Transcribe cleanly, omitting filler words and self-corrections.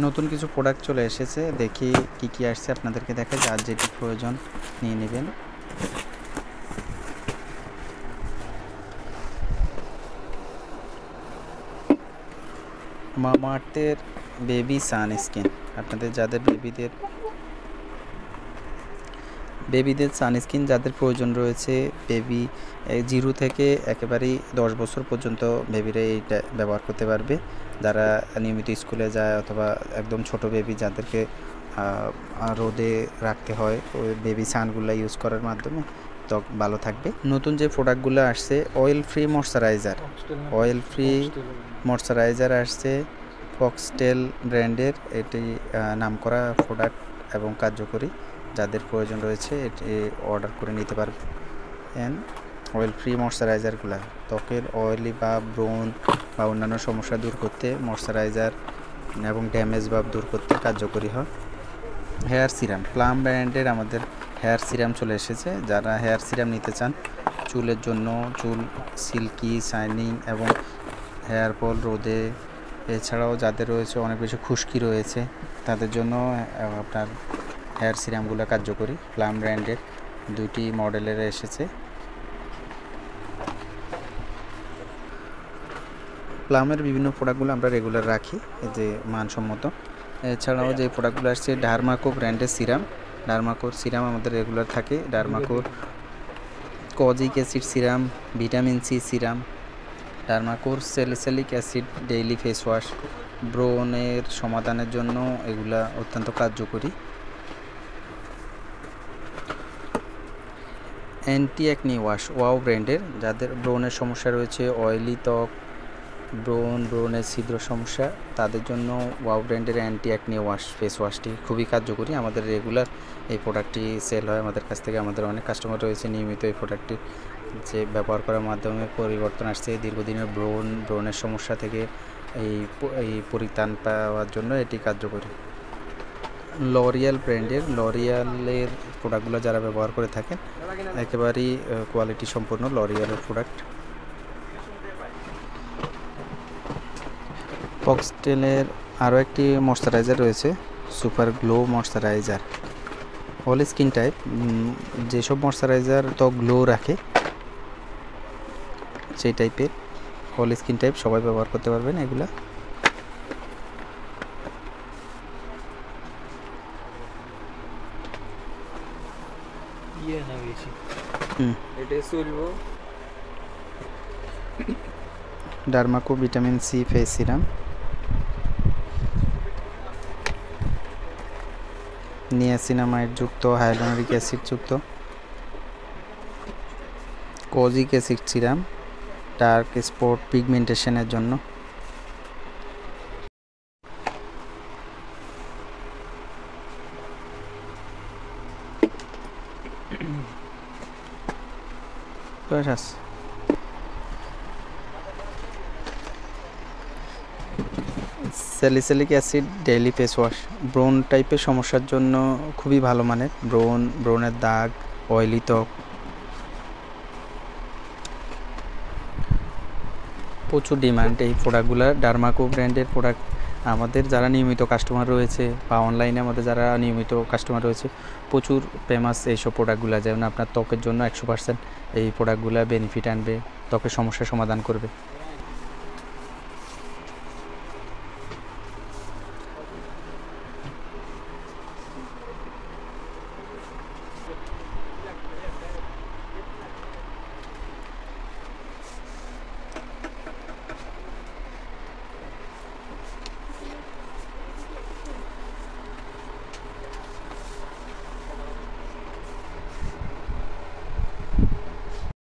নতুন কিছু প্রোডাক্ট চলে এসেছে, দেখি কি কি আসছে আপনাদেরকে দেখাই, যার যেটি প্রয়োজন নিয়ে নেবেন। মামাআর্থের বেবি সানস্ক্রিন, আপনাদের যাদের বেবিদের সানস্ক্রিন যাদের প্রয়োজন রয়েছে, বেবি 0 থেকে একেবারেই 10 বছর পর্যন্ত বেবিরা এইটা ব্যবহার করতে পারবে। যারা নিয়মিত স্কুলে যায় অথবা একদম ছোট বেবি যাদেরকে রোদে রাখতে হয়, ওই বেবি সানগুলো ইউজ করার মাধ্যমে ত্বক ভালো থাকবে। নতুন যে প্রোডাক্টগুলো আসছে, অয়েল ফ্রি ময়শ্চারাইজার আসছে ফক্সটেল ব্র্যান্ডের। এটি নামকরা প্রোডাক্ট এবং কার্যকরী, যাদের প্রয়োজন রয়েছে এটি অর্ডার করে নিতে পারবেন। অয়েল ফ্রি ময়শ্চারাইজারগুলো ত্বকের অয়েলি বা ব্রণ বা অন্যান্য সমস্যা দূর করতে, ময়শ্চারাইজার এবং ড্যামেজ ভাব দূর করতে কার্যকরী হয়। হেয়ার সিরাম, প্লাম ব্র্যান্ডের আমাদের হেয়ার সিরাম চলে এসেছে। যারা হেয়ার সিরাম নিতে চান চুলের জন্য, চুল সিল্কি শাইনিং এবং হেয়ার ফল রোদে, এছাড়াও যাদের রয়েছে অনেক বেশি খুশকি রয়েছে তাদের জন্য আপনার হেয়ার সিরামগুলো কার্যকরী। প্লাম ব্র্যান্ডের 2টি মডেলের এসেছে। প্লামের বিভিন্ন প্রোডাক্টগুলো আমরা রেগুলার রাখি, যে মানসম্মত। এছাড়াও যে প্রোডাক্টগুলো আসছে ডার্মাকো ব্র্যান্ডের সিরাম, ডার্মাকোর সিরাম আমাদের রেগুলার থাকে। ডার্মাকোর kojic acid serum, vitamin C serum, ডার্মাকোর salicylic acid daily face wash, ব্রণের সমাধানের জন্য এগুলা অত্যন্ত কার্যকরী। অ্যান্টি অ্যাকনি ওয়াশ ওয়াও ব্র্যান্ডের, যাদের ব্রণের সমস্যা রয়েছে, অয়েলি ত্বক, ব্রণের ছিদ্র সমস্যা, তাদের জন্য ওয়াও ব্র্যান্ডের অ্যান্টি অ্যাকনি ফেস ওয়াশটি খুবই কার্যকরী। আমাদের রেগুলার এই প্রোডাক্টটি সেল হয় আমাদের কাছ থেকে। আমাদের অনেক কাস্টমার রয়েছে নিয়মিত এই প্রোডাক্টটি যে ব্যবহার করার মাধ্যমে পরিবর্তন আসছে। দীর্ঘদিনের ব্রণের সমস্যা থেকে এই পরিত্রাণ পাওয়ার জন্য এটি কার্যকরী। লরিয়াল ব্র্যান্ডের, লরিয়ালের প্রোডাক্টগুলো যারা ব্যবহার করে থাকেন একেবারেই কোয়ালিটি সম্পন্ন লরিয়ালের প্রোডাক্ট। ফক্সটেলের আরও একটি ময়শ্চারাইজার রয়েছে, super glow moisturiser. All skin type, যেসব ময়শ্চারাইজার ত্বক গ্লো রাখে সেই টাইপের অল স্কিন টাইপ সবাই ব্যবহার করতে পারবেন এগুলা। Dermaco vitamin C face serum, niacinamide যুক্ত, হাইলোরিক অ্যাসিড যুক্ত। Kojic acid serum dark spot পিগমেন্টেশনের জন্য। Salicylic acid daily face wash, ব্রণ টাইপের সমস্যার জন্য খুবই ভালো মানের। ব্রণের দাগ, অয়েলি ত্বক, প্রচুর ডিমান্ড এই প্রোডাক্টগুলোর। ডার্মাকো ব্র্যান্ডের প্রোডাক্ট আমাদের যারা নিয়মিত কাস্টমার রয়েছে বা অনলাইনে আমাদের যারা নিয়মিত কাস্টমার রয়েছে, প্রচুর ফেমাস এইসব প্রোডাক্টগুলো। যেমন আপনার ত্বকের জন্য 100% এই প্রোডাক্টগুলো বেনিফিট আনবে, ত্বকের সমস্যার সমাধান করবে।